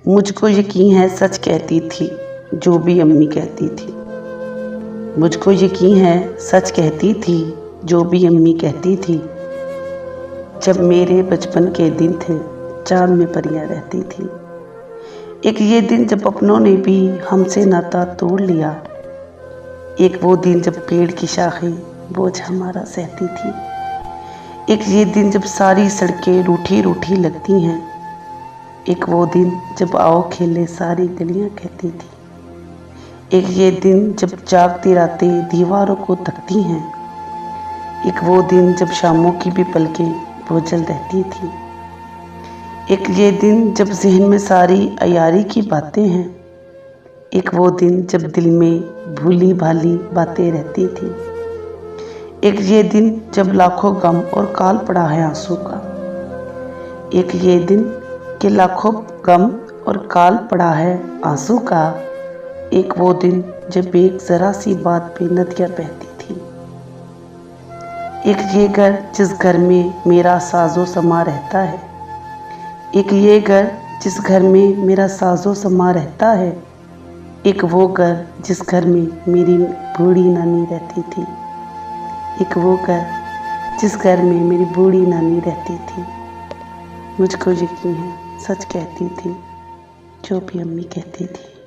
मुझको यकीन है सच कहती थी जो भी अम्मी कहती थी। मुझको यकीन है सच कहती थी जो भी अम्मी कहती थी। जब मेरे बचपन के दिन थे चाँद में परियां रहती थी। एक ये दिन जब अपनों ने भी हमसे नाता तोड़ लिया। एक वो दिन जब पेड़ की शाखें बोझ हमारा सहती थी। एक ये दिन जब सारी सड़कें रूठी रूठी लगती हैं। एक वो दिन जब आओ खेले सारी गलियां कहती थी। एक ये दिन जब जागती रातें दीवारों को तकती हैं। एक वो दिन जब शामों की भी पलकें बोझल रहती थी। एक ये दिन जब जहन में सारी अयारी की बातें हैं। एक वो दिन जब दिल में भूली भाली बातें रहती थी। एक ये दिन जब लाखों गम और काल पड़ा है आंसू का। एक ये दिन कि लाखों गम और काल पड़ा है आंसू का। एक वो दिन जब एक जरा सी बात पे नदियाँ बहती थी। एक ये घर जिस घर में मेरा साजो समा रहता है। एक ये घर जिस घर में मेरा साजो समा रहता है। एक वो घर जिस घर में मेरी बूढ़ी नानी रहती थी। एक वो घर जिस घर में मेरी बूढ़ी नानी रहती थी। मुझको यकीन है सच कहती थी जो भी अम्मी कहती थी।